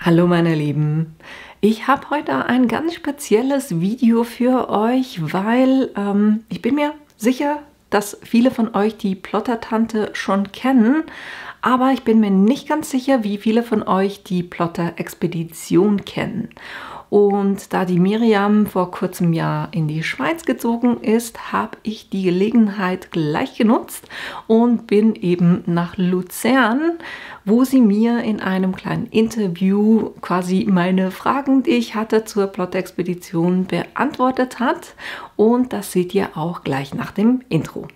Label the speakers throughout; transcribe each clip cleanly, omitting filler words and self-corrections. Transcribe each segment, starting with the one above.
Speaker 1: Hallo meine Lieben, ich habe heute ein ganz spezielles Video für euch, weil ich bin mir sicher, dass viele von euch die Plottertante schon kennen, aber ich bin mir nicht ganz sicher, wie viele von euch die Plotter-Expedition kennen. Und da die Miriam vor kurzem ja in die Schweiz gezogen ist, habe ich die Gelegenheit gleich genutzt und bin eben nach Luzern, wo sie mir in einem kleinen Interview quasi meine Fragen, die ich hatte zur Plotter-Expedition, beantwortet hat. Und das seht ihr auch gleich nach dem Intro.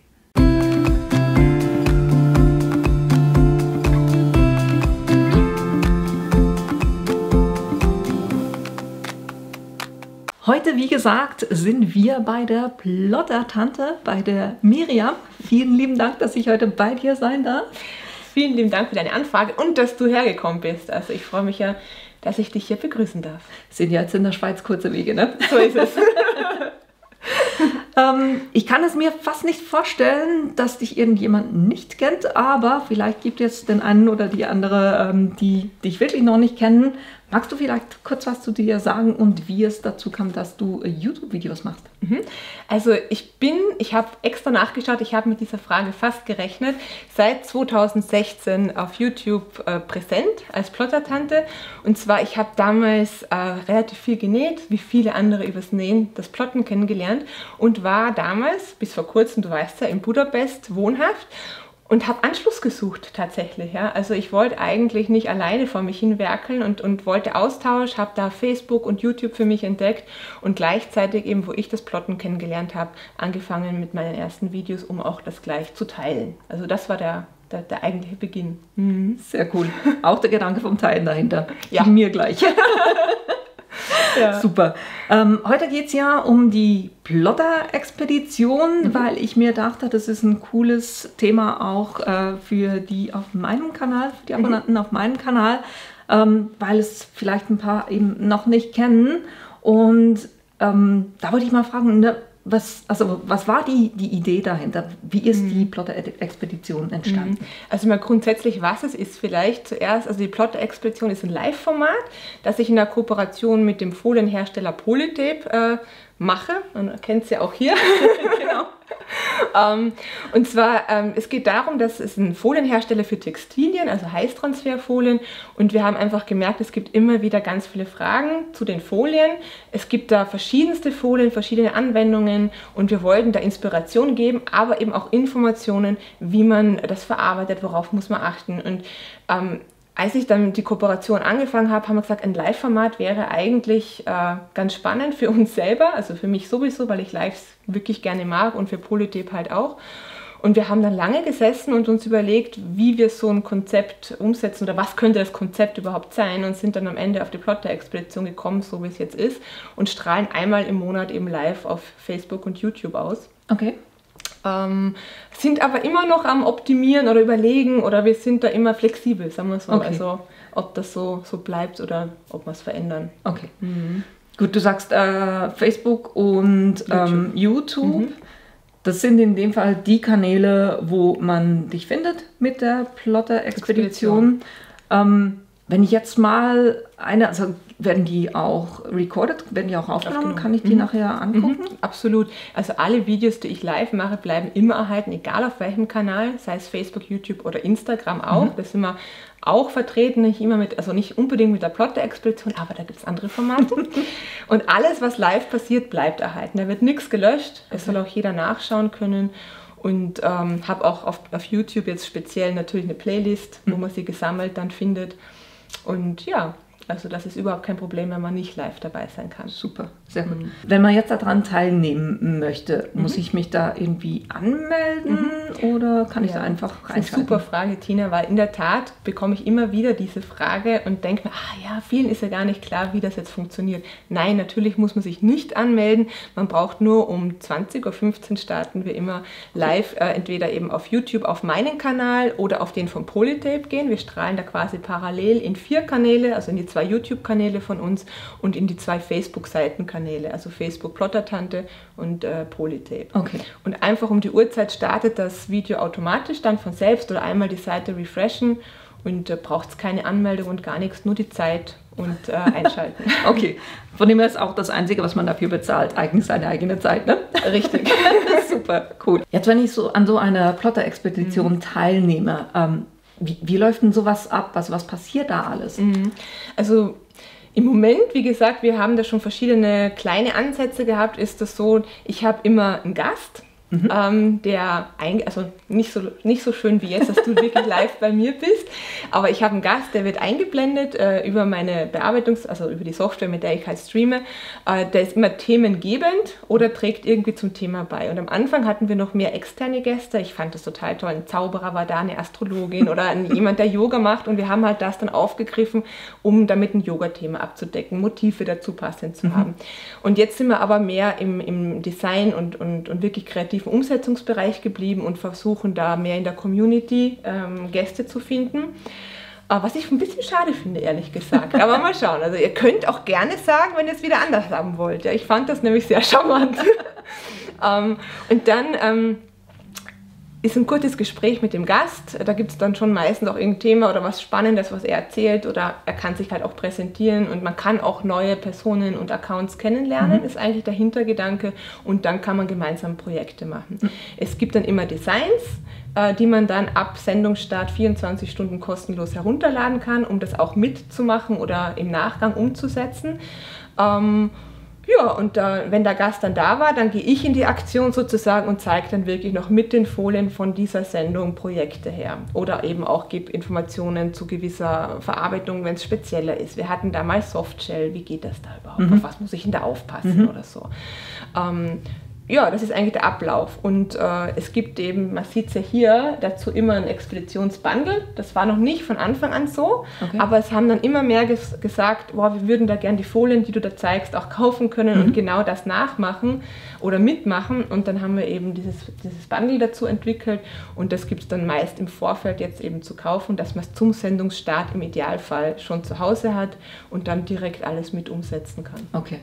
Speaker 1: Heute, wie gesagt, sind wir bei der Plottertante, bei der Miriam. Vielen lieben Dank, dass ich heute bei dir sein darf.
Speaker 2: Vielen lieben Dank für deine Anfrage und dass du hergekommen bist. Also ich freue mich ja, dass ich dich hier begrüßen darf.
Speaker 1: Sind ja jetzt in der Schweiz kurze Wege, ne?
Speaker 2: So ist es.
Speaker 1: Ich kann es mir fast nicht vorstellen, dass dich irgendjemand nicht kennt, aber vielleicht gibt es den einen oder die andere, die dich wirklich noch nicht kennen. Magst du vielleicht kurz was zu dir sagen und wie es dazu kam, dass du YouTube-Videos machst?
Speaker 2: Also ich habe extra nachgeschaut, ich habe mit dieser Frage fast gerechnet, seit 2016 auf YouTube präsent als Plottertante. Und zwar, ich habe damals relativ viel genäht, wie viele andere übers Nähen das Plotten kennengelernt und war damals, bis vor kurzem, du weißt ja, in Budapest wohnhaft. Und habe Anschluss gesucht tatsächlich. Ja. Also ich wollte eigentlich nicht alleine vor mich hin werkeln und wollte Austausch, habe da Facebook und YouTube für mich entdeckt und gleichzeitig eben, wo ich das Plotten kennengelernt habe, angefangen mit meinen ersten Videos, um auch das gleich zu teilen. Also das war der eigentliche Beginn.
Speaker 1: Sehr cool. Auch der Gedanke vom Teilen dahinter.
Speaker 2: Ja.
Speaker 1: Mir gleich.
Speaker 2: Ja.
Speaker 1: Super. Heute geht es ja um die Plotter-Expedition, weil ich mir dachte, das ist ein cooles Thema auch für die auf meinem Kanal, für die Abonnenten auf meinem Kanal, weil es vielleicht ein paar eben noch nicht kennen. Und da wollte ich mal fragen, ne, was war die Idee dahinter? Wie ist die Plotter-Expedition entstanden?
Speaker 2: Also mal grundsätzlich, was es ist vielleicht zuerst. Also die Plotter-Expedition ist ein Live-Format, das ich in der Kooperation mit dem Folienhersteller Polytape mache. Man kennt es ja auch hier. Genau. Und zwar, es geht darum, dass es ein Folienhersteller für Textilien, also Heißtransferfolien, und wir haben einfach gemerkt, es gibt immer wieder ganz viele Fragen zu den Folien. Es gibt da verschiedenste Folien, verschiedene Anwendungen und wir wollten da Inspiration geben, aber eben auch Informationen, wie man das verarbeitet, worauf muss man achten. Und als ich dann die Kooperation angefangen habe, haben wir gesagt, ein Live-Format wäre eigentlich ganz spannend für uns selber, also für mich sowieso, weil ich Lives wirklich gerne mag und für Polytape halt auch. Und wir haben dann lange gesessen und uns überlegt, wie wir so ein Konzept umsetzen oder was könnte das Konzept überhaupt sein und sind dann am Ende auf die Plotter-Expedition gekommen, so wie es jetzt ist, und strahlen einmal im Monat eben live auf Facebook und YouTube aus.
Speaker 1: Okay.
Speaker 2: Sind aber immer noch am Optimieren oder Überlegen oder wir sind da immer flexibel, sagen wir so.
Speaker 1: Okay.
Speaker 2: Also ob das so bleibt oder ob wir es verändern.
Speaker 1: Okay. Gut, du sagst Facebook und YouTube. Das sind in dem Fall die Kanäle, wo man dich findet mit der Plotter-Expedition. Wenn ich jetzt mal also werden die auch recorded, werden die auch aufgenommen? Kann ich die nachher angucken?
Speaker 2: Absolut. Also alle Videos, die ich live mache, bleiben immer erhalten, egal auf welchem Kanal, sei es Facebook, YouTube oder Instagram auch. Da sind wir auch vertreten, nicht unbedingt mit der Plotter-Expedition, aber da gibt es andere Formate. Und alles, was live passiert, bleibt erhalten. Da wird nichts gelöscht. Es soll auch jeder nachschauen können. Und habe auch auf YouTube jetzt speziell natürlich eine Playlist, wo man sie gesammelt dann findet. Und ja, also das ist überhaupt kein Problem, wenn man nicht live dabei sein kann.
Speaker 1: Super, sehr gut. Wenn man jetzt daran teilnehmen möchte, muss ich mich da irgendwie anmelden oder kann ich da einfach reinschalten?
Speaker 2: Das ist eine super Frage, Tina, weil in der Tat bekomme ich immer wieder diese Frage und denke mir, vielen ist ja gar nicht klar, wie das jetzt funktioniert. Nein, natürlich muss man sich nicht anmelden. Man braucht nur um 20:15 Uhr starten wir immer live, entweder eben auf YouTube auf meinen Kanal oder auf den von Polytape gehen. Wir strahlen da quasi parallel in 4 Kanäle, also in die 2 YouTube-Kanäle von uns und in die 2 Facebook-Seitenkanäle, also Facebook Plottertante und Polytape.
Speaker 1: Okay.
Speaker 2: Und einfach um die Uhrzeit startet das Video automatisch dann von selbst oder einmal die Seite refreshen Und braucht es keine Anmeldung und gar nichts, nur die Zeit und einschalten.
Speaker 1: Okay, von dem her ist auch das Einzige, was man dafür bezahlt, eigentlich seine eigene Zeit, ne?
Speaker 2: Richtig.
Speaker 1: Super, cool. Jetzt, wenn ich so an so einer Plotter-Expedition teilnehme, wie läuft denn sowas ab? Also was passiert da alles?
Speaker 2: Also im Moment, wie gesagt, wir haben da schon verschiedene kleine Ansätze gehabt, ist das so, ich habe immer einen Gast, der also nicht so schön wie jetzt, dass du wirklich live bei mir bist, aber ich habe einen Gast, der wird eingeblendet über meine also über die Software, mit der ich halt streame. Der ist immer themengebend oder trägt irgendwie zum Thema bei. Und am Anfang hatten wir noch mehr externe Gäste. Ich fand das total toll. Ein Zauberer war da, eine Astrologin oder jemand, der Yoga macht. Und wir haben halt das dann aufgegriffen, um damit ein Yoga-Thema abzudecken, Motive dazu passend zu haben. Und jetzt sind wir aber mehr im Design und wirklich kreativen Umsetzungsbereich geblieben und versuchen da mehr in der Community Gäste zu finden. Was ich ein bisschen schade finde, ehrlich gesagt. Aber mal schauen. Also ihr könnt auch gerne sagen, wenn ihr es wieder anders haben wollt. Ja, ich fand das nämlich sehr charmant. Und dann ist ein kurzes Gespräch mit dem Gast. Da gibt es dann schon meistens auch irgendein Thema oder was Spannendes, was er erzählt. Oder er kann sich halt auch präsentieren. Und man kann auch neue Personen und Accounts kennenlernen, ist eigentlich der Hintergedanke. Und dann kann man gemeinsam Projekte machen. Es gibt dann immer Designs, die man dann ab Sendungsstart 24 Stunden kostenlos herunterladen kann, um das auch mitzumachen oder im Nachgang umzusetzen. Ja, und wenn der Gast dann da war, dann gehe ich in die Aktion sozusagen und zeige dann wirklich noch mit den Folien von dieser Sendung Projekte her. Oder eben auch gebe Informationen zu gewisser Verarbeitung, wenn es spezieller ist. Wir hatten damals Softshell, wie geht das da überhaupt? Auf was muss ich denn da aufpassen oder so? Ja, das ist eigentlich der Ablauf. Und es gibt eben, man sieht es ja hier, dazu immer ein Expeditionsbundle. Das war noch nicht von Anfang an so, aber es haben dann immer mehr gesagt, wow, wir würden da gerne die Folien, die du da zeigst, auch kaufen können und genau das nachmachen oder mitmachen. Und dann haben wir eben dieses Bundle dazu entwickelt und das gibt es dann meist im Vorfeld jetzt eben zu kaufen, dass man es zum Sendungsstart im Idealfall schon zu Hause hat und dann direkt alles mit umsetzen kann.
Speaker 1: Okay.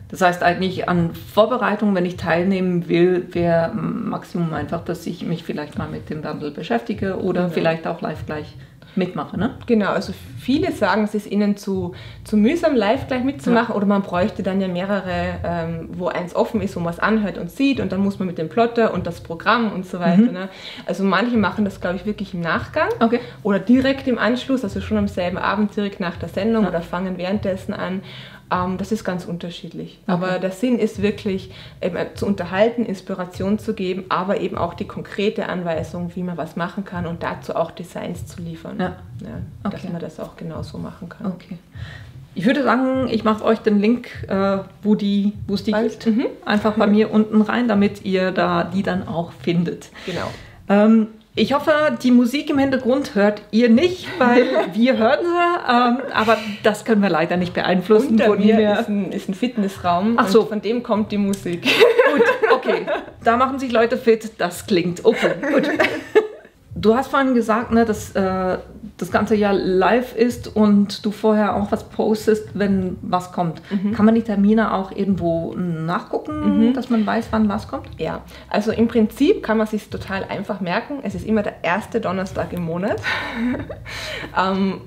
Speaker 1: Das heißt eigentlich an Vorbereitung, wenn ich teilnehmen will, wäre Maximum einfach, dass ich mich vielleicht mal mit dem Bundle beschäftige oder vielleicht auch live gleich mitmache, ne?
Speaker 2: Genau, also viele sagen, es ist ihnen zu mühsam, live gleich mitzumachen oder man bräuchte dann ja mehrere, wo eins offen ist, wo man es anhört und sieht und dann muss man mit dem Plotter und das Programm und so weiter. Ne? Also manche machen das, glaube ich, wirklich im Nachgang oder direkt im Anschluss, also schon am selben Abend direkt nach der Sendung oder fangen währenddessen an. Das ist ganz unterschiedlich. Aber der Sinn ist wirklich, eben zu unterhalten, Inspiration zu geben, aber eben auch die konkrete Anweisung, wie man was machen kann und dazu auch Designs zu liefern. Dass man das auch genauso machen kann.
Speaker 1: Okay. Ich würde sagen, ich mache euch den Link, wo es die gibt, einfach bei mir unten rein, damit ihr die dann auch findet.
Speaker 2: Genau.
Speaker 1: Ich hoffe, die Musik im Hintergrund hört ihr nicht, weil wir hören sie, aber das können wir leider nicht beeinflussen.
Speaker 2: Unter mir ist ein Fitnessraum und von dem kommt die Musik.
Speaker 1: Gut, okay. Da machen sich Leute fit, das klingt okay. Gut. Du hast vorhin gesagt, ne, dass das ganze Jahr live ist und du vorher auch was postest, wenn was kommt. Kann man die Termine auch irgendwo nachgucken, dass man weiß, wann was kommt?
Speaker 2: Ja, also im Prinzip kann man es sich total einfach merken. Es ist immer der erste Donnerstag im Monat.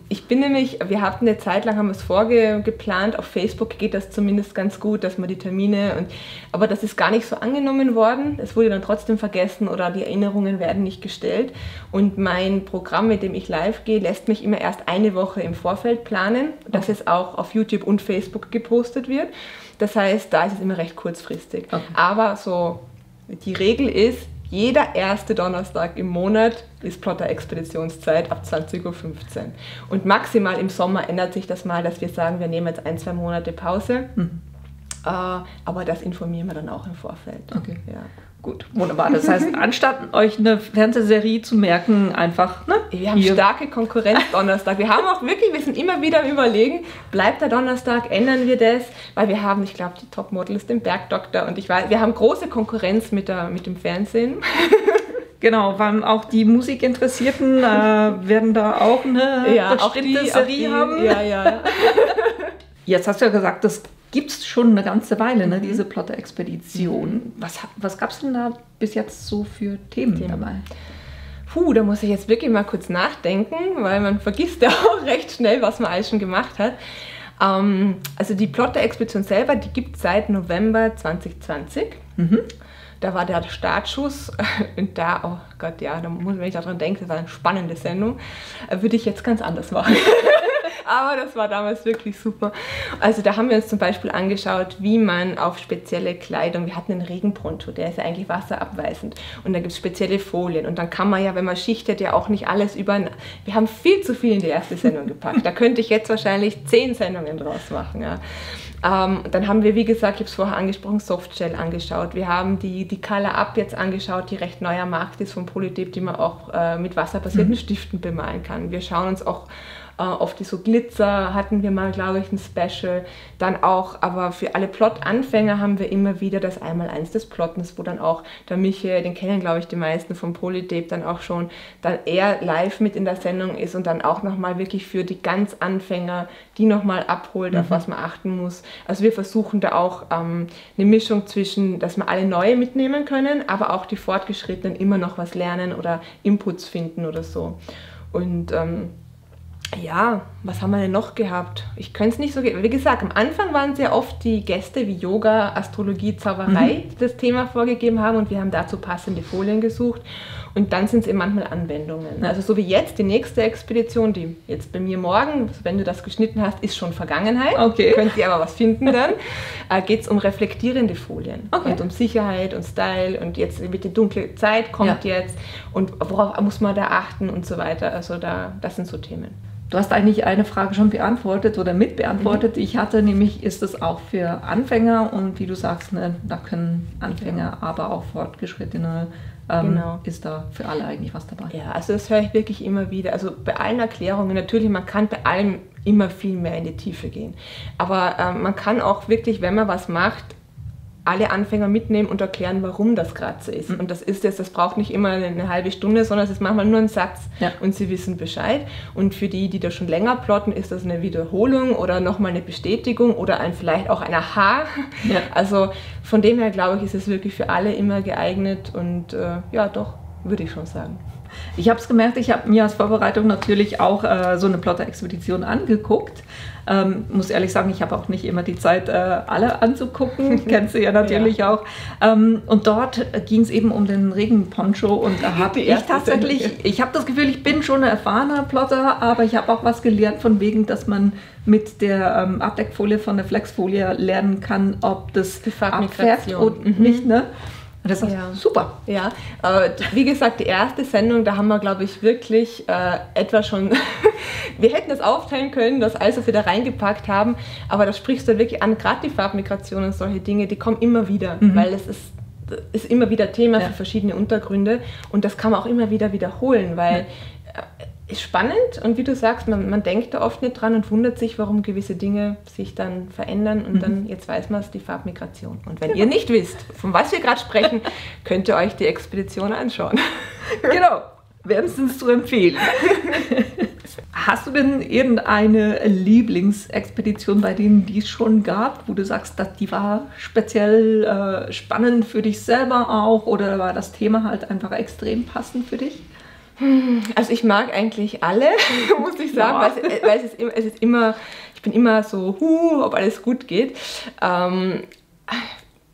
Speaker 2: Ich bin nämlich, wir hatten eine Zeit lang, haben wir es vorgeplant, auf Facebook geht das zumindest ganz gut, dass man die Termine, aber das ist gar nicht so angenommen worden. Es wurde dann trotzdem vergessen oder die Erinnerungen werden nicht gestellt. Und mein Programm, mit dem ich live gehe, lässt mich immer erst eine Woche im Vorfeld planen, dass es auch auf YouTube und Facebook gepostet wird. Das heißt, da ist es immer recht kurzfristig. Aber so die Regel ist, jeder erste Donnerstag im Monat ist Plotter-Expeditionszeit ab 20:15 Uhr. Und maximal im Sommer ändert sich das mal, dass wir sagen, wir nehmen jetzt 1-2 Monate Pause. Aber das informieren wir dann auch im Vorfeld.
Speaker 1: Okay. Ja. Gut, wunderbar. Das heißt, anstatt euch eine Fernsehserie zu merken, einfach, ne?
Speaker 2: Wir haben starke Konkurrenz Donnerstag. Wir haben auch wirklich, wir sind immer wieder am Überlegen, bleibt der Donnerstag, ändern wir das? Weil wir haben, ich glaube, die Topmodels, den Bergdoktor und ich weiß, wir haben große Konkurrenz mit dem Fernsehen.
Speaker 1: Genau, weil auch die Musikinteressierten werden da auch eine bestimmte Serie haben.
Speaker 2: Ja.
Speaker 1: Jetzt hast du ja gesagt, das gibt es schon eine ganze Weile, ne, diese Plotter-Expedition. Was gab es denn da bis jetzt so für Themen dabei?
Speaker 2: Da muss ich jetzt wirklich mal kurz nachdenken, weil man vergisst ja auch recht schnell, was man alles schon gemacht hat. Also die Plotter-Expedition selber, die gibt es seit November 2020. Da war der Startschuss und da, oh Gott, ja, wenn ich daran denke, das war eine spannende Sendung, würde ich jetzt ganz anders machen. Aber das war damals wirklich super. Also da haben wir uns zum Beispiel angeschaut, wie man auf spezielle Kleidung, wir hatten einen Regenponcho, der ist ja eigentlich wasserabweisend und da gibt es spezielle Folien und dann kann man ja, wenn man schichtet, ja auch nicht alles wir haben viel zu viel in die erste Sendung gepackt. Da könnte ich jetzt wahrscheinlich 10 Sendungen draus machen. Ja. Dann haben wir, wie gesagt, ich habe es vorher angesprochen, Softshell angeschaut. Wir haben die Color Up jetzt angeschaut, die recht neuer Markt ist von Polytep, die man auch mit wasserbasierten Stiften bemalen kann. Wir schauen uns auch auf die so Glitzer hatten wir mal, glaube ich, ein Special. Dann auch, aber für alle Plot-Anfänger haben wir immer wieder das Einmaleins des Plottens, wo dann auch der Michael, den kennen, glaube ich, die meisten von Polytep, dann auch schon dann eher live mit in der Sendung ist und dann auch nochmal wirklich für die ganz Anfänger, die nochmal abholt, auf was man achten muss. Also wir versuchen da auch eine Mischung zwischen, dass wir alle Neue mitnehmen können, aber auch die Fortgeschrittenen immer noch was lernen oder Inputs finden oder so. Und ja, was haben wir denn noch gehabt? Ich könnte es nicht so... Wie gesagt, am Anfang waren sehr oft die Gäste wie Yoga, Astrologie, Zauberei, die das Thema vorgegeben haben und wir haben dazu passende Folien gesucht. Und dann sind es eben manchmal Anwendungen. Also so wie jetzt, die nächste Expedition, die jetzt bei mir morgen, wenn du das geschnitten hast, ist schon Vergangenheit. Okay. Könnt ihr aber was finden dann. Geht es um reflektierende Folien und um Sicherheit und Style und jetzt wird die dunkle Zeit kommt jetzt und worauf muss man da achten und so weiter. Also das sind so Themen.
Speaker 1: Du hast eigentlich eine Frage schon beantwortet oder mitbeantwortet. Ich hatte nämlich, ist es auch für Anfänger und wie du sagst, ne, da können Anfänger, aber auch Fortgeschrittene, ist da für alle eigentlich was dabei.
Speaker 2: Ja, also das höre ich wirklich immer wieder. Also bei allen Erklärungen, natürlich, man kann bei allem immer viel mehr in die Tiefe gehen. Aber man kann auch wirklich, wenn man was macht, alle Anfänger mitnehmen und erklären, warum das gerade so ist. Und das braucht nicht immer eine halbe Stunde, sondern es ist manchmal nur ein Satz und sie wissen Bescheid. Und für die da schon länger plotten, ist das eine Wiederholung oder nochmal eine Bestätigung oder vielleicht auch ein Aha. Ja. Also von dem her, glaube ich, ist es wirklich für alle immer geeignet und ja, doch, würde ich schon sagen.
Speaker 1: Ich habe es gemerkt, ich habe mir als Vorbereitung natürlich auch so eine Plotter-Expedition angeguckt. Muss ehrlich sagen, ich habe auch nicht immer die Zeit, alle anzugucken. Kennst du ja natürlich auch. Und dort ging es eben um den Regenponcho und da habe ich tatsächlich, ich habe das Gefühl, ich bin schon ein erfahrener Plotter, aber ich habe auch was gelernt von wegen, dass man mit der Abdeckfolie von der Flexfolie lernen kann, ob das abfärbt oder nicht, ne? Und das ist super.
Speaker 2: Ja, wie gesagt, die erste Sendung, da haben wir, glaube ich, wirklich etwa schon, wir hätten das aufteilen können, das alles, was wir da reingepackt haben, aber da sprichst du wirklich an, gerade die Farbmigration und solche Dinge, die kommen immer wieder, weil es ist immer wieder Thema für verschiedene Untergründe und das kann man auch immer wieder wiederholen, weil ist spannend und wie du sagst, man denkt da oft nicht dran und wundert sich, warum gewisse Dinge sich dann verändern und dann, jetzt weiß man es, die Farbmigration. Und wenn ihr nicht wisst, von was wir gerade sprechen, könnt ihr euch die Expedition anschauen.
Speaker 1: Genau, wärmstens zu empfehlen. Hast du denn irgendeine Lieblingsexpedition, bei denen die es schon gab, wo du sagst, dass die war speziell spannend für dich selber auch oder war das Thema halt einfach extrem passend für dich?
Speaker 2: Also ich mag eigentlich alle, muss ich sagen, weil es ist immer, ich bin immer so, ob alles gut geht.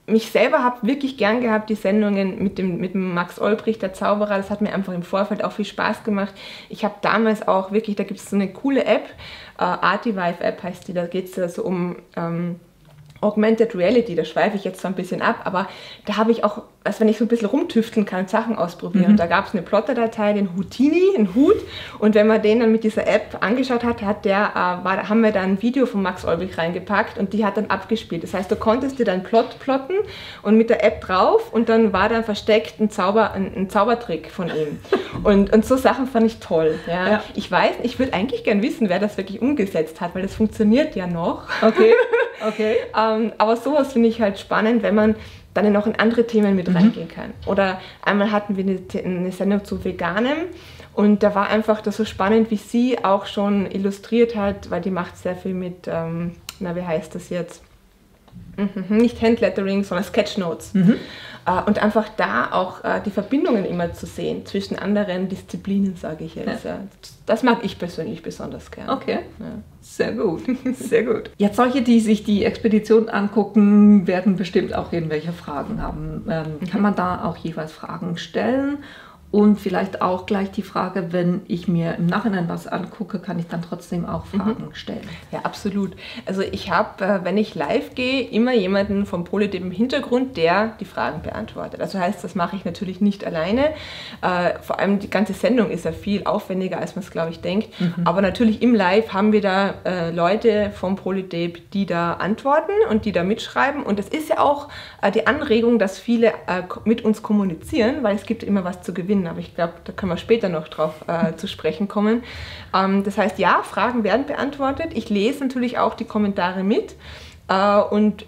Speaker 2: Mich selber habe wirklich gern gehabt, die Sendungen mit dem Max Olbricht, der Zauberer, das hat mir einfach im Vorfeld auch viel Spaß gemacht. Ich habe damals auch wirklich, da gibt es so eine coole App, Artivive App heißt die, da geht es so um Augmented Reality, da schweife ich jetzt so ein bisschen ab, aber da habe ich auch, also wenn ich so ein bisschen rumtüfteln kann, Sachen ausprobieren. Und da gab es eine Plotter-Datei, den Houdini, einen Hut, und wenn man den dann mit dieser App angeschaut hat, haben wir da ein Video von Max Olbrich reingepackt und die hat dann abgespielt. Das heißt, du konntest dir deinen Plot plotten und mit der App drauf und dann war dann versteckt ein Zaubertrick von ihm. Und so Sachen fand ich toll. Ja. Ich würde eigentlich gern wissen, wer das wirklich umgesetzt hat, weil das funktioniert ja noch.
Speaker 1: Okay.
Speaker 2: Aber sowas finde ich halt spannend, wenn man dann noch in andere Themen mit reingehen kann. Oder einmal hatten wir eine Sendung zu Veganem und da war einfach das so spannend, wie sie auch schon illustriert hat, weil die macht sehr viel mit, wie heißt das jetzt? Nicht Handlettering, sondern Sketchnotes. Und einfach da auch die Verbindungen immer zu sehen zwischen anderen Disziplinen, sage ich jetzt. Ja. Das mag ich persönlich besonders gerne.
Speaker 1: Okay, ja. Sehr gut, sehr gut. Jetzt solche, die sich die Expedition angucken, werden bestimmt auch irgendwelche Fragen haben. Kann man da auch jeweils Fragen stellen? Und vielleicht auch gleich die Frage, wenn ich mir im Nachhinein was angucke, kann ich dann trotzdem auch Fragen stellen?
Speaker 2: Ja, absolut. Also ich habe, wenn ich live gehe, immer jemanden vom Polytip im Hintergrund, der die Fragen beantwortet. Also heißt, das mache ich natürlich nicht alleine. Vor allem die ganze Sendung ist ja viel aufwendiger, als man es, glaube ich, denkt. Aber natürlich im Live haben wir da Leute vom Polytip, die da antworten und die da mitschreiben. Und das ist ja auch die Anregung, dass viele mit uns kommunizieren, weil es gibt immer was zu gewinnen. Aber ich glaube, da können wir später noch drauf zu sprechen kommen. Das heißt, ja, Fragen werden beantwortet. Ich lese natürlich auch die Kommentare mit und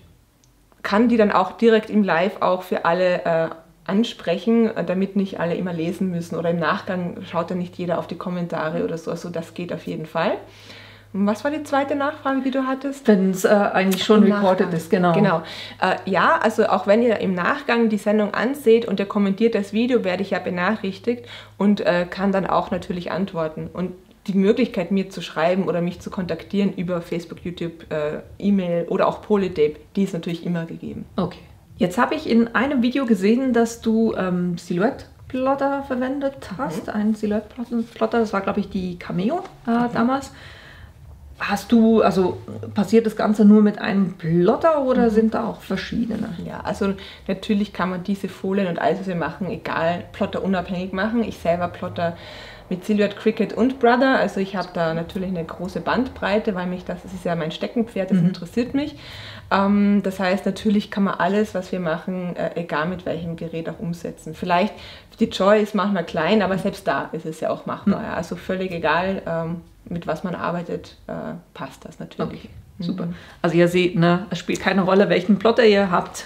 Speaker 2: kann die dann auch direkt im Live auch für alle ansprechen, damit nicht alle immer lesen müssen. Oder im Nachgang schaut dann nicht jeder auf die Kommentare oder so. Also das geht auf jeden Fall. Und was war die zweite Nachfrage, die du hattest?
Speaker 1: Wenn es eigentlich schon recorded ist, genau.
Speaker 2: Genau. Ja, also auch wenn ihr im Nachgang die Sendung anseht und ihr kommentiert das Video, werde ich ja benachrichtigt und kann dann auch natürlich antworten. Und die Möglichkeit, mir zu schreiben oder mich zu kontaktieren über Facebook, YouTube, E-Mail oder auch Polytip, die ist natürlich immer gegeben.
Speaker 1: Okay. Jetzt habe ich in einem Video gesehen, dass du Silhouette-Plotter verwendet hast. Ein Silhouette-Plotter, das war, glaube ich, die Cameo damals. Passiert das Ganze nur mit einem Plotter oder sind da auch verschiedene?
Speaker 2: Ja, also natürlich kann man diese Folien und alles, was wir machen, egal, Plotter unabhängig machen. Ich selber plotter mit Silhouette, Cricut und Brother, also ich habe da natürlich eine große Bandbreite, weil das ist ja mein Steckenpferd, das interessiert mich. Das heißt, natürlich kann man alles, was wir machen, egal mit welchem Gerät auch umsetzen. Vielleicht, die Joy ist manchmal klein, aber selbst da ist es ja auch machbar. Ja. Also völlig egal, mit was man arbeitet, passt das natürlich. Okay,
Speaker 1: super. Also ihr seht, ne, es spielt keine Rolle, welchen Plotter ihr habt.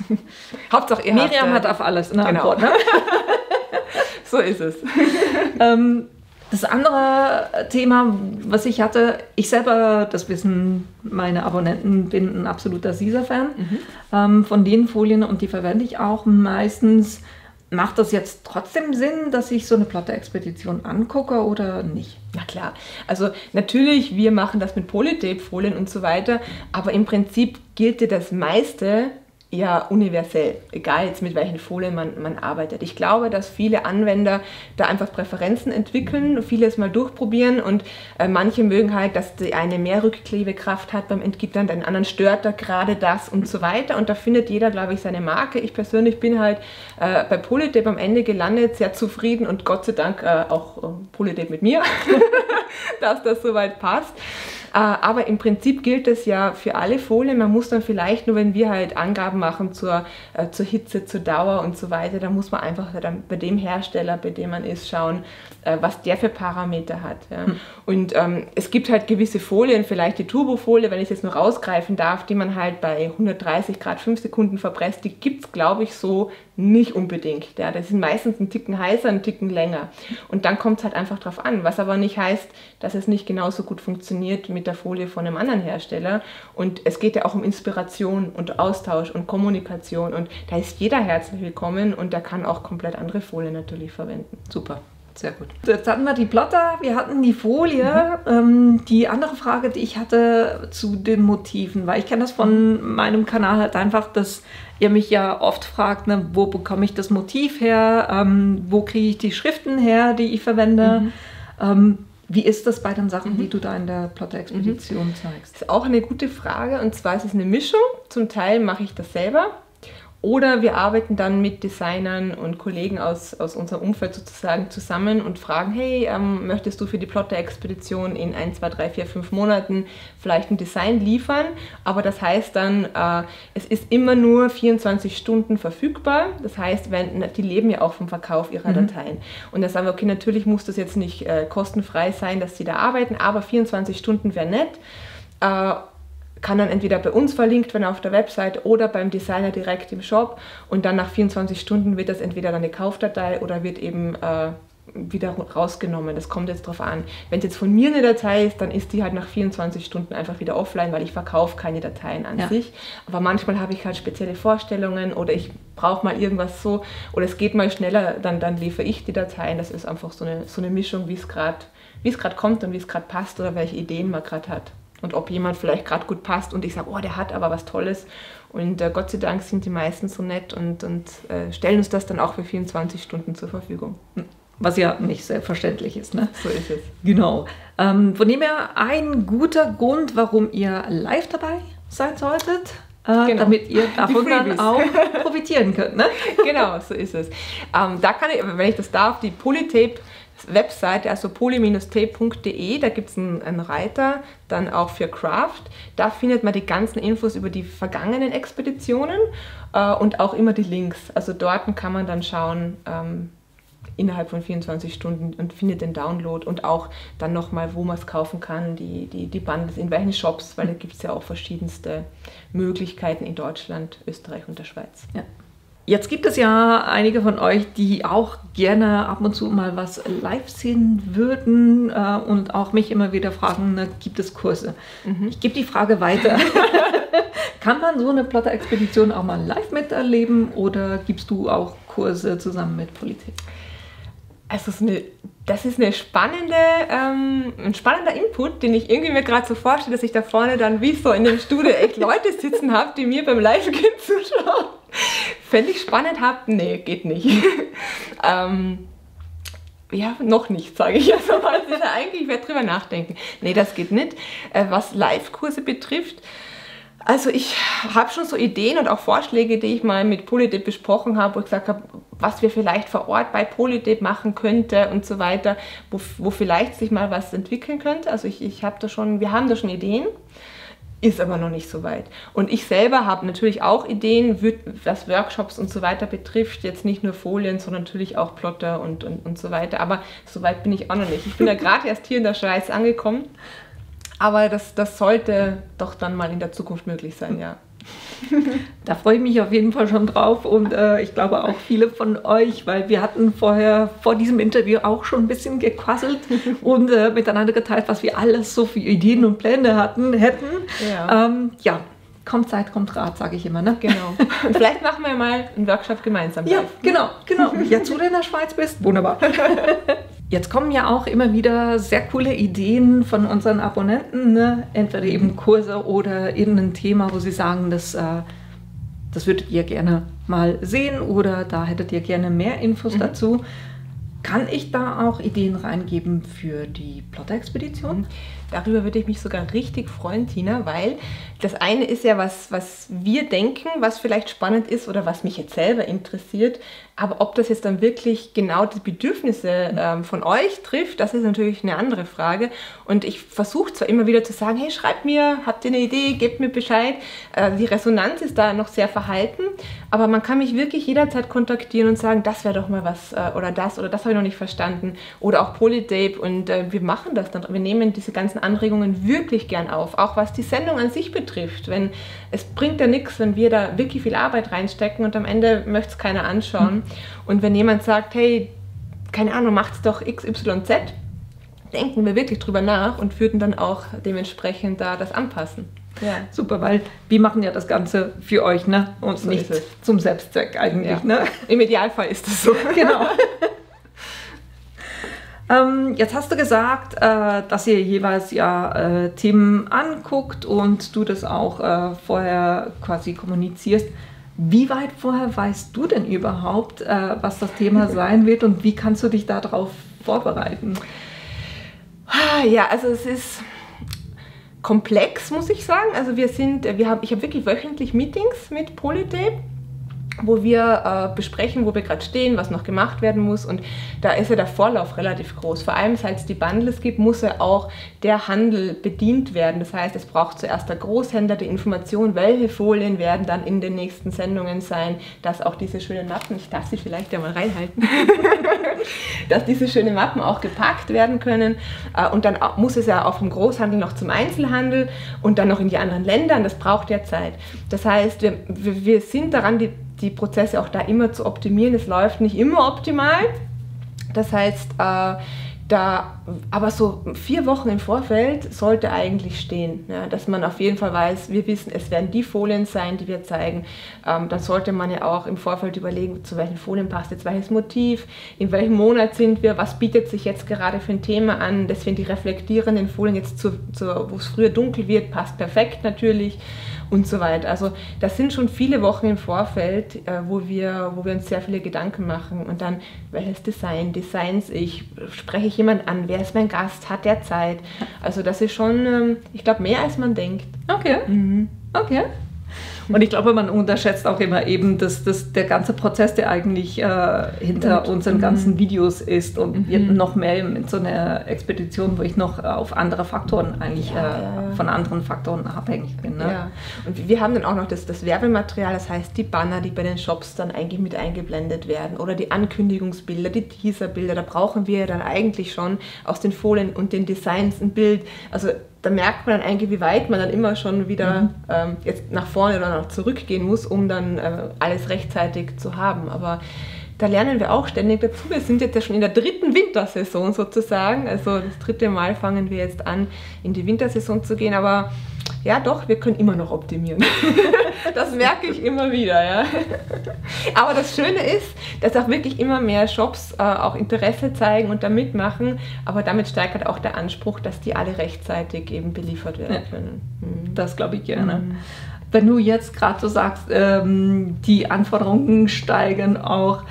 Speaker 2: Hauptsache ihr
Speaker 1: Miriam hat auf alles eine Antwort. Ne?
Speaker 2: So ist es.
Speaker 1: Das andere Thema, was ich hatte, ich selber, das wissen meine Abonnenten, bin ein absoluter Caesar-Fan von den Folien und die verwende ich auch meistens. Macht das jetzt trotzdem Sinn, dass ich so eine Plotter-Expedition angucke oder nicht?
Speaker 2: Na klar, also natürlich, wir machen das mit Polytape-Folien und so weiter, aber im Prinzip gilt dir das meiste ja universell, egal jetzt mit welchen Folien man arbeitet. Ich glaube, dass viele Anwender da einfach Präferenzen entwickeln, vieles mal durchprobieren und manche mögen halt, dass die eine mehr Rückklebekraft hat beim Entgittern, den anderen stört da gerade das und so weiter und da findet jeder, glaube ich, seine Marke. Ich persönlich bin halt bei Polytape am Ende gelandet, sehr zufrieden und Gott sei Dank auch Polytape mit mir, dass das soweit passt. Aber im Prinzip gilt das ja für alle Folien. Man muss dann vielleicht nur, wenn wir halt Angaben machen zur Hitze, zur Dauer und so weiter, dann muss man einfach dann bei dem Hersteller, bei dem man ist, schauen, was der für Parameter hat. Ja. Und es gibt halt gewisse Folien, vielleicht die Turbofolie, wenn ich es jetzt nur rausgreifen darf, die man halt bei 130 Grad 5 Sekunden verpresst, die gibt es, glaube ich, so nicht unbedingt. Ja. Das sind meistens ein Ticken heißer, ein Ticken länger. Und dann kommt es halt einfach drauf an, was aber nicht heißt, dass es nicht genauso gut funktioniert mit der Folie von einem anderen Hersteller. Und es geht ja auch um Inspiration und Austausch und Kommunikation. Und da ist jeder herzlich willkommen und der kann auch komplett andere Folien natürlich verwenden.
Speaker 1: Super. Sehr gut. Jetzt hatten wir die Plotter, wir hatten die Folie. Die andere Frage, die ich hatte zu den Motiven, weil ich kenne das von meinem Kanal halt einfach, dass ihr mich ja oft fragt, ne, wo bekomme ich das Motiv her, wo kriege ich die Schriften her, die ich verwende. Wie ist das bei den Sachen, die du da in der Plotter-Expedition zeigst?
Speaker 2: Das ist auch eine gute Frage und zwar ist es eine Mischung. Zum Teil mache ich das selber. Oder wir arbeiten dann mit Designern und Kollegen aus unserem Umfeld sozusagen zusammen und fragen, hey, möchtest du für die Plotter-Expedition in 1, 2, 3, 4, 5 Monaten vielleicht ein Design liefern? Aber das heißt dann, es ist immer nur 24 Stunden verfügbar. Das heißt, die leben ja auch vom Verkauf ihrer Dateien. Und da sagen wir, okay, natürlich muss das jetzt nicht kostenfrei sein, dass sie da arbeiten, aber 24 Stunden wäre nett. Kann dann entweder bei uns verlinkt werden auf der Website oder beim Designer direkt im Shop und dann nach 24 Stunden wird das entweder dann eine Kaufdatei oder wird eben wieder rausgenommen. Das kommt jetzt drauf an. Wenn es jetzt von mir eine Datei ist, dann ist die halt nach 24 Stunden einfach wieder offline, weil ich verkaufe keine Dateien an sich. Aber manchmal habe ich halt spezielle Vorstellungen oder ich brauche mal irgendwas so oder es geht mal schneller, dann liefere ich die Dateien. Das ist einfach so eine Mischung, wie es gerade kommt und wie es gerade passt oder welche Ideen man gerade hat. Und ob jemand vielleicht gerade gut passt und ich sage, oh, der hat aber was Tolles. Und Gott sei Dank sind die meisten so nett und stellen uns das dann auch für 24 Stunden zur Verfügung.
Speaker 1: Was ja nicht selbstverständlich ist, ne?
Speaker 2: So ist es.
Speaker 1: Genau. Von dem her ein guter Grund, warum ihr live dabei sein solltet, damit ihr davon dann auch profitieren könnt, ne?
Speaker 2: Genau, so ist es. Da kann ich, wenn ich das darf, die Polytape Webseite, also poly-tape.de, da gibt es einen Reiter, dann auch für Craft. Da findet man die ganzen Infos über die vergangenen Expeditionen und auch immer die Links. Also dort kann man dann schauen, innerhalb von 24 Stunden und findet den Download und auch dann nochmal, wo man es kaufen kann, die Bundles, in welchen Shops, weil da gibt es ja auch verschiedenste Möglichkeiten in Deutschland, Österreich und der Schweiz.
Speaker 1: Ja. Jetzt gibt es ja einige von euch, die auch gerne ab und zu mal was live sehen würden und auch mich immer wieder fragen, na, gibt es Kurse? Ich gebe die Frage weiter. Kann man so eine Plotter-Expedition auch mal live miterleben oder gibst du auch Kurse zusammen mit Polytape?
Speaker 2: Also das ist ein spannender Input, den ich irgendwie mir gerade so vorstelle, dass ich da vorne dann wie so in dem Studio echt Leute sitzen habe, die mir beim Live-Gehen zuschauen. Fände ich spannend, nee, geht nicht. Ja, noch nicht, sage ich also mal. Ich werde drüber nachdenken. Nee, das geht nicht. Was Live-Kurse betrifft, also ich habe schon so Ideen und auch Vorschläge, die ich mal mit Polytape besprochen habe, wo ich gesagt habe, was wir vielleicht vor Ort bei Polytape machen könnte und so weiter, wo vielleicht sich mal was entwickeln könnte. Also wir haben da schon Ideen, ist aber noch nicht so weit. Und ich selber habe natürlich auch Ideen, was Workshops und so weiter betrifft, jetzt nicht nur Folien, sondern natürlich auch Plotter und so weiter. Aber so weit bin ich auch noch nicht. Ich bin ja gerade erst hier in der Schweiz angekommen. Aber das sollte doch dann mal in der Zukunft möglich sein, ja.
Speaker 1: Da freue ich mich auf jeden Fall schon drauf und ich glaube auch viele von euch, weil wir hatten vor diesem Interview auch schon ein bisschen gequasselt und miteinander geteilt, was wir alles so für Ideen und Pläne hätten. Ja. Kommt Zeit, kommt Rat, sage ich immer, ne?
Speaker 2: Genau. Und vielleicht machen wir mal einen Workshop gemeinsam.
Speaker 1: Ja, genau. Jetzt, wo du in der Schweiz bist, wunderbar. Jetzt kommen ja auch immer wieder sehr coole Ideen von unseren Abonnenten, ne? Entweder eben Kurse oder irgendein Thema, wo sie sagen, das würdet ihr gerne mal sehen oder da hättet ihr gerne mehr Infos dazu. Kann ich da auch Ideen reingeben für die Plotter-Expedition?
Speaker 2: Darüber würde ich mich sogar richtig freuen, Tina, weil das eine ist ja was wir denken, was vielleicht spannend ist oder was mich jetzt selber interessiert, aber ob das jetzt dann wirklich genau die Bedürfnisse von euch trifft, das ist natürlich eine andere Frage und ich versuche zwar immer wieder zu sagen, hey, schreibt mir, habt ihr eine Idee, gebt mir Bescheid, die Resonanz ist da noch sehr verhalten, aber man kann mich wirklich jederzeit kontaktieren und sagen, das wäre doch mal was oder das habe ich noch nicht verstanden oder auch Polytape und wir machen das dann, wir nehmen diese ganzen Anregungen wirklich gern auf, auch was die Sendung an sich betrifft. Es bringt ja nichts, wenn wir da wirklich viel Arbeit reinstecken und am Ende möchte es keiner anschauen. Und wenn jemand sagt, hey, keine Ahnung, macht's doch XYZ, denken wir wirklich drüber nach und würden dann auch dementsprechend da das anpassen.
Speaker 1: Ja. Super, weil wir machen ja das Ganze für euch, ne? Und so nicht zum Selbstzweck eigentlich. Ja. Ne?
Speaker 2: Im Idealfall ist das so.
Speaker 1: Genau. Jetzt hast du gesagt, dass ihr jeweils ja Themen anguckt und du das auch vorher quasi kommunizierst. Wie weit vorher weißt du denn überhaupt, was das Thema sein wird und wie kannst du dich darauf vorbereiten?
Speaker 2: Ja, also es ist komplex, muss ich sagen. Also ich habe wirklich wöchentlich Meetings mit Polytape, wo wir besprechen, wo wir gerade stehen, was noch gemacht werden muss und da ist ja der Vorlauf relativ groß. Vor allem, seit es die Bundles gibt, muss ja auch der Handel bedient werden. Das heißt, es braucht zuerst der Großhändler die Information, welche Folien werden dann in den nächsten Sendungen sein, dass auch diese schönen Mappen, ich darf sie vielleicht ja mal reinhalten, dass diese schönen Mappen auch gepackt werden können und dann muss es ja auch vom Großhandel noch zum Einzelhandel und dann noch in die anderen Länder und das braucht ja Zeit. Das heißt, wir sind daran, die Prozesse auch da immer zu optimieren. Es läuft nicht immer optimal. Das heißt, aber so 4 Wochen im Vorfeld sollte eigentlich stehen, ja, dass man auf jeden Fall weiß, wir wissen, es werden die Folien sein, die wir zeigen. Dann sollte man ja auch im Vorfeld überlegen, zu welchen Folien passt jetzt welches Motiv, in welchem Monat sind wir, was bietet sich jetzt gerade für ein Thema an. Deswegen die reflektierenden Folien jetzt, wo es früher dunkel wird, passt perfekt natürlich. Und so weiter. Also das sind schon viele Wochen im Vorfeld, wo wir uns sehr viele Gedanken machen. Und dann, welches Designs spreche ich jemanden an, wer ist mein Gast, hat der Zeit? Also das ist schon, ich glaube, mehr als man denkt.
Speaker 1: Okay. Okay. Und ich glaube, man unterschätzt auch immer eben, dass der ganze Prozess, der eigentlich hinter unseren ganzen Videos ist und noch mehr mit so einer Expedition, wo ich noch auf andere Faktoren eigentlich von anderen Faktoren abhängig bin. Ne?
Speaker 2: Ja. Und wir haben dann auch noch das Werbematerial, das heißt die Banner, die bei den Shops dann eigentlich mit eingeblendet werden oder die Ankündigungsbilder, die Teaserbilder, da brauchen wir dann eigentlich schon aus den Folien und den Designs ein Bild. Also da merkt man dann eigentlich, wie weit man dann immer schon wieder jetzt nach vorne oder nach zurückgehen muss, um dann alles rechtzeitig zu haben. Aber da lernen wir auch ständig dazu. Wir sind jetzt ja schon in der 3. Wintersaison sozusagen. Also das 3. Mal fangen wir jetzt an, in die Wintersaison zu gehen. Aber ja doch, wir können immer noch optimieren. Das merke ich immer wieder. Ja. Aber das Schöne ist, dass auch wirklich immer mehr Shops auch Interesse zeigen und da mitmachen. Aber damit steigt halt auch der Anspruch, dass die alle rechtzeitig eben beliefert werden können.
Speaker 1: Das glaube ich gerne. Wenn du jetzt gerade so sagst, die Anforderungen steigen auch.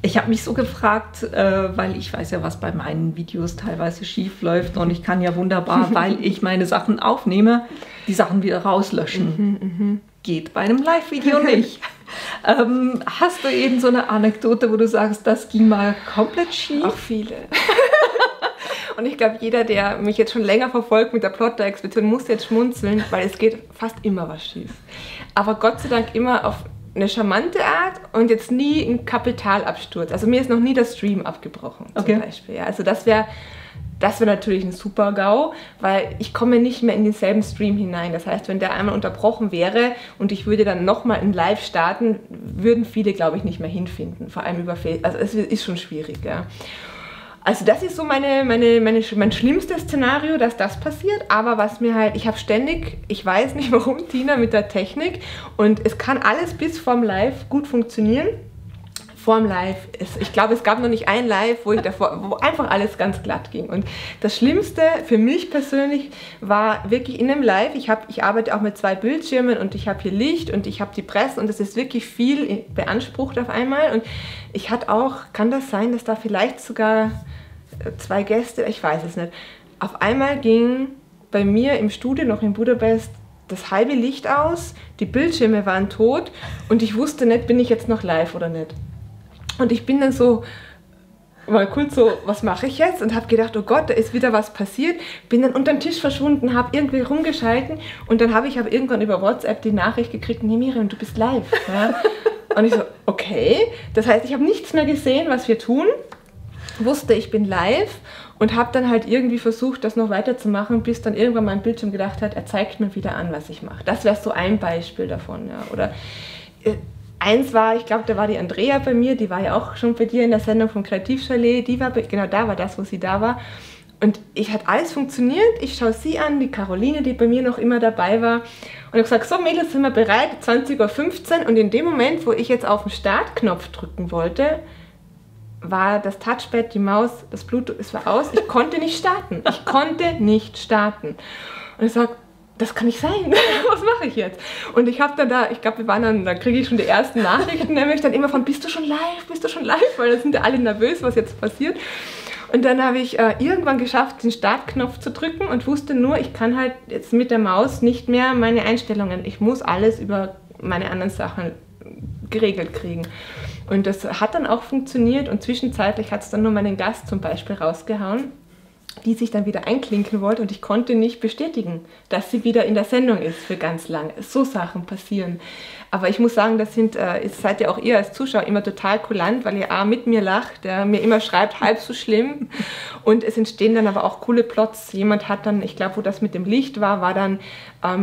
Speaker 1: Ich habe mich so gefragt, weil ich weiß ja, was bei meinen Videos teilweise schief läuft und ich kann ja wunderbar, weil ich meine Sachen aufnehme, die Sachen wieder rauslöschen. Geht bei einem Live-Video nicht. Hast du eben so eine Anekdote, wo du sagst, das ging mal komplett schief?
Speaker 2: Auch viele. Und ich glaube, jeder, der mich jetzt schon länger verfolgt mit der Plotter-Expedition, muss jetzt schmunzeln, weil es geht fast immer was schief. Aber Gott sei Dank immer auf eine charmante Art und jetzt nie ein Kapitalabsturz. Also mir ist noch nie der Stream abgebrochen, zum Beispiel. Ja, also das wäre natürlich ein super GAU, weil ich komme nicht mehr in denselben Stream hinein. Das heißt, wenn der einmal unterbrochen wäre und ich würde dann nochmal ein Live starten, würden viele, glaube ich, nicht mehr hinfinden. Vor allem über Facebook. Also es ist schon schwierig, ja. Also das ist so mein schlimmstes Szenario, dass das passiert, aber was mir halt, ich habe ständig, ich weiß nicht warum, Tina mit der Technik und es kann alles bis vorm Live gut funktionieren. Vorm Live, ich glaube, es gab noch nicht ein Live, wo einfach alles ganz glatt ging. Und das Schlimmste für mich persönlich war wirklich in einem Live, ich arbeite auch mit 2 Bildschirmen und ich habe hier Licht und ich habe die Presse und es ist wirklich viel beansprucht auf einmal. Und ich hatte auch, kann das sein, dass da vielleicht sogar 2 Gäste, ich weiß es nicht. Auf einmal ging bei mir im Studio noch in Budapest das halbe Licht aus, die Bildschirme waren tot und ich wusste nicht, bin ich jetzt noch live oder nicht. Und ich bin dann so, mal kurz so, was mache ich jetzt? Und habe gedacht, oh Gott, da ist wieder was passiert. Bin dann unter den Tisch verschwunden, habe irgendwie rumgeschalten und dann habe ich aber irgendwann über WhatsApp die Nachricht gekriegt, nee Miriam, du bist live. Ja? Und ich so, okay. Das heißt, ich habe nichts mehr gesehen, was wir tun, wusste, ich bin live und habe dann halt irgendwie versucht, das noch weiterzumachen, bis dann irgendwann mein Bildschirm gedacht hat, er zeigt mir wieder an, was ich mache. Das wäre so ein Beispiel davon. Ja. Oder eins war, ich glaube, da war die Andrea bei mir, die war ja auch schon bei dir in der Sendung vom Kreativchalet, genau da war das, wo sie da war. Und hat alles funktioniert, ich schaue sie an, die Caroline, die bei mir noch immer dabei war. Und ich habe gesagt, so Mädels, sind wir bereit, 20:15 Uhr. Und in dem Moment, wo ich jetzt auf den Startknopf drücken wollte, war das Touchpad, die Maus, das Bluetooth, es war aus, ich konnte nicht starten. Und ich sage, das kann nicht sein, was mache ich jetzt? Und ich habe dann ich glaube, da kriege ich schon die ersten Nachrichten, nämlich dann immer von, bist du schon live, weil da sind ja alle nervös, was jetzt passiert. Und dann habe ich irgendwann geschafft, den Startknopf zu drücken und wusste nur, ich kann halt jetzt mit der Maus nicht mehr meine Einstellungen, ich muss alles über meine anderen Sachen geregelt kriegen. Und das hat dann auch funktioniert und zwischenzeitlich hat es dann nur meinen Gast zum Beispiel rausgehauen. die sich dann wieder einklinken wollte und ich konnte nicht bestätigen, dass sie wieder in der Sendung ist für ganz lang. So Sachen passieren. Aber ich muss sagen, das seid ja auch ihr als Zuschauer immer total kulant, weil ihr A mit mir lacht, der mir immer schreibt, halb so schlimm. Und es entstehen dann aber auch coole Plots. Jemand hat dann, ich glaube, wo das mit dem Licht war dann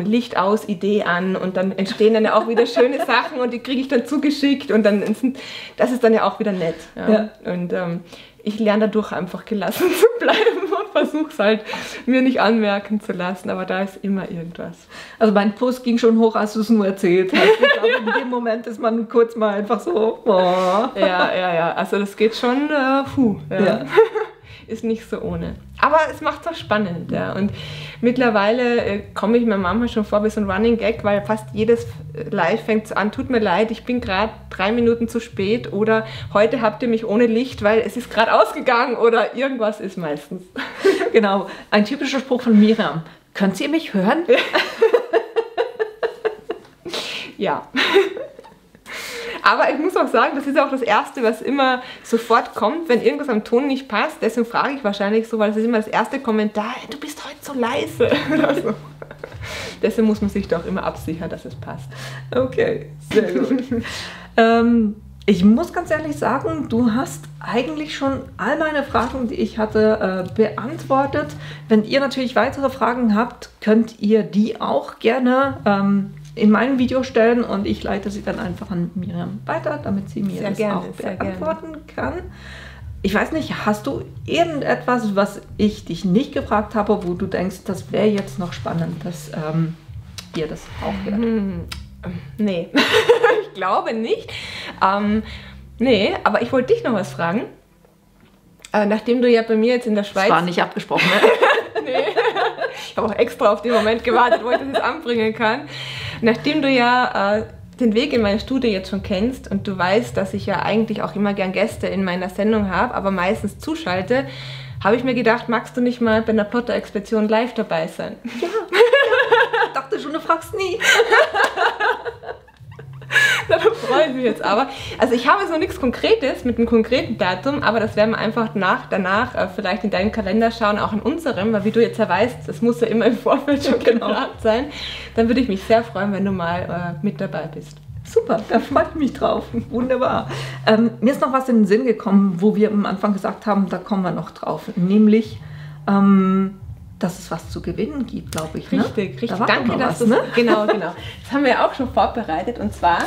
Speaker 2: Licht aus, Idee an und dann entstehen dann ja auch wieder schöne Sachen und die kriege ich dann zugeschickt und dann das ist dann ja auch wieder nett. Ja. Und ich lerne dadurch einfach gelassen zu bleiben und versuche es halt mir nicht anmerken zu lassen, aber da ist immer irgendwas.
Speaker 1: Also mein Post ging schon hoch, als du es nur erzählt hast. Ich glaube, in dem Moment ist man kurz mal einfach so, boah.
Speaker 2: Ja, also das geht schon, ja. Ist nicht so ohne. Aber es macht es auch spannend, ja. Und mittlerweile komme ich mir manchmal schon vor wie so ein Running Gag, weil fast jedes Live fängt so an, tut mir leid, ich bin gerade 3 Minuten zu spät oder heute habt ihr mich ohne Licht, weil es ist gerade ausgegangen oder irgendwas ist meistens.
Speaker 1: Genau, ein typischer Spruch von Miriam. Könnt ihr mich hören?
Speaker 2: Ja. Aber ich muss auch sagen, das ist auch das Erste, was immer sofort kommt, wenn irgendwas am Ton nicht passt. Deswegen frage ich wahrscheinlich so, weil das ist immer das erste Kommentar, du bist heute so leise. Also, deswegen muss man sich doch immer absichern, dass es passt.
Speaker 1: Okay, sehr gut. Ich muss ganz ehrlich sagen, du hast eigentlich schon all meine Fragen, die ich hatte, beantwortet. Wenn ihr natürlich weitere Fragen habt, könnt ihr die auch gerne in meinem Video stellen und ich leite sie dann einfach an Miriam weiter, damit sie mir das auch beantworten kann. Ich weiß nicht, hast du irgendetwas, was ich dich nicht gefragt habe, wo du denkst, das wäre jetzt noch spannend, dass ihr das auch hört?
Speaker 2: Nee, ich glaube nicht. Nee, aber ich wollte dich noch was fragen. Nachdem du ja bei mir jetzt in der Schweiz...
Speaker 1: Das war nicht abgesprochen, ne?
Speaker 2: Nee. Ich habe auch extra auf den Moment gewartet, wo ich das jetzt anbringen kann. Nachdem du ja den Weg in meine Studie jetzt schon kennst und du weißt, dass ich ja eigentlich auch immer gern Gäste in meiner Sendung habe, aber meistens zuschalte, habe ich mir gedacht, magst du nicht mal bei einer Plotter-Expedition live dabei sein?
Speaker 1: Ja. Ich dachte schon, du fragst nie.
Speaker 2: Da freue ich mich jetzt aber. Also ich habe so nichts Konkretes mit einem konkreten Datum, aber das werden wir einfach danach vielleicht in deinem Kalender schauen, auch in unserem, weil wie du jetzt ja weißt, das muss ja immer im Vorfeld schon geplant sein. Dann würde ich mich sehr freuen, wenn du mal mit dabei bist.
Speaker 1: Super, da freue ich mich drauf. Wunderbar. Mir ist noch was in den Sinn gekommen, wo wir am Anfang gesagt haben, da kommen wir noch drauf. Nämlich, dass es was zu gewinnen gibt, glaube ich.
Speaker 2: Richtig. Danke, dass du Genau. Das haben wir ja auch schon vorbereitet. Und zwar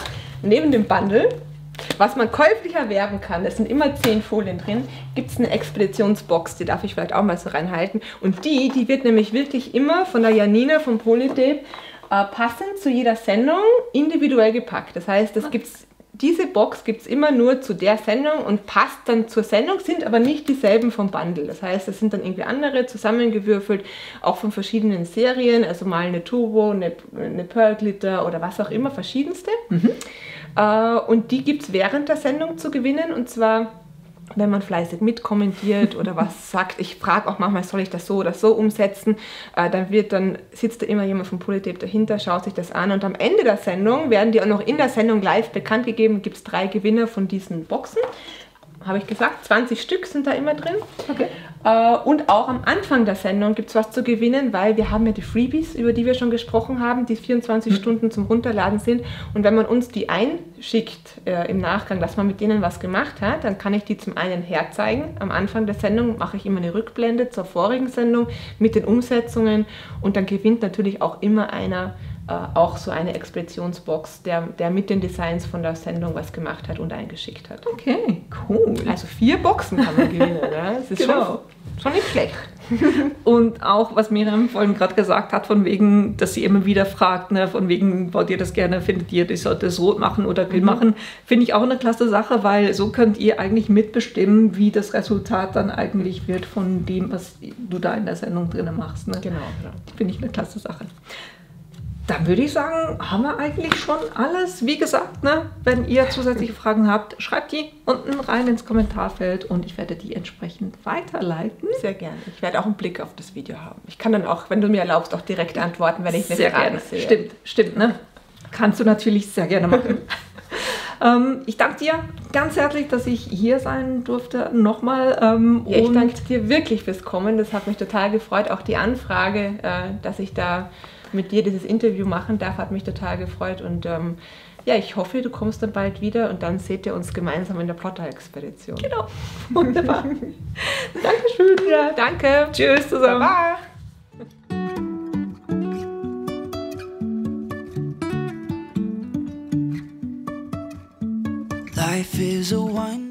Speaker 2: neben dem Bundle, was man käuflich erwerben kann, es sind immer 10 Folien drin, gibt es eine Expeditionsbox, die darf ich vielleicht auch mal so reinhalten. Und die wird nämlich wirklich immer von der Janina vom Polytape passend zu jeder Sendung individuell gepackt. Das heißt, diese Box gibt es immer nur zu der Sendung und passt dann zur Sendung, sind aber nicht dieselben vom Bundle. Das heißt, es sind dann irgendwie andere zusammengewürfelt, auch von verschiedenen Serien, also mal eine Turbo, eine Pearl Glitter oder was auch immer, verschiedenste. Und die gibt es während der Sendung zu gewinnen und zwar, wenn man fleißig mitkommentiert oder was sagt. Ich frage auch manchmal, soll ich das so oder so umsetzen? Dann sitzt da immer jemand vom Polytape dahinter, schaut sich das an und am Ende der Sendung werden die auch noch in der Sendung live bekannt gegeben. Gibt es 3 Gewinner von diesen Boxen. Habe ich gesagt, 20 Stück sind da immer drin. Okay. Und auch am Anfang der Sendung gibt es was zu gewinnen, weil wir haben ja die Freebies, über die wir schon gesprochen haben, die 24 Stunden zum Runterladen sind. Und wenn man uns die einschickt im Nachgang, dass man mit denen was gemacht hat, dann kann ich die zum einen herzeigen. Am Anfang der Sendung mache ich immer eine Rückblende zur vorigen Sendung mit den Umsetzungen und dann gewinnt natürlich auch immer einer auch so eine Expeditionsbox, der mit den Designs von der Sendung was gemacht hat und eingeschickt hat.
Speaker 1: Okay, cool.
Speaker 2: Also 4 Boxen kann man gewinnen. Ne? Das ist schon nicht schlecht.
Speaker 1: Und auch, was Miriam vorhin gerade gesagt hat, von wegen, dass sie immer wieder fragt, ne, von wegen, wollt ihr das gerne, findet ihr, ich sollte es rot machen oder grün machen, finde ich auch eine klasse Sache, weil so könnt ihr eigentlich mitbestimmen, wie das Resultat dann eigentlich wird von dem, was du da in der Sendung drin machst. Ne?
Speaker 2: Genau.
Speaker 1: Finde ich eine klasse Sache. Dann würde ich sagen, haben wir eigentlich schon alles. Wie gesagt, ne, wenn ihr zusätzliche Fragen habt, schreibt die unten rein ins Kommentarfeld und ich werde die entsprechend weiterleiten.
Speaker 2: Sehr gerne. Ich werde auch einen Blick auf das Video haben. Ich kann dann auch, wenn du mir erlaubst, auch direkt antworten, wenn ich eine Frage sehe.
Speaker 1: Stimmt, ne? Kannst du natürlich sehr gerne machen. Ich danke dir ganz herzlich, dass ich hier sein durfte. Nochmal.
Speaker 2: Ja, ich danke dir wirklich fürs Kommen. Das hat mich total gefreut. Auch die Anfrage, dass ich da mit dir dieses Interview machen darf, hat mich total gefreut. Und ja, ich hoffe, du kommst dann bald wieder und dann seht ihr uns gemeinsam in der Plotter-Expedition.
Speaker 1: Genau. Wunderbar. Dankeschön.
Speaker 2: Ja, danke.
Speaker 1: Tschüss zusammen.
Speaker 2: Baba.
Speaker 3: Life is a wine.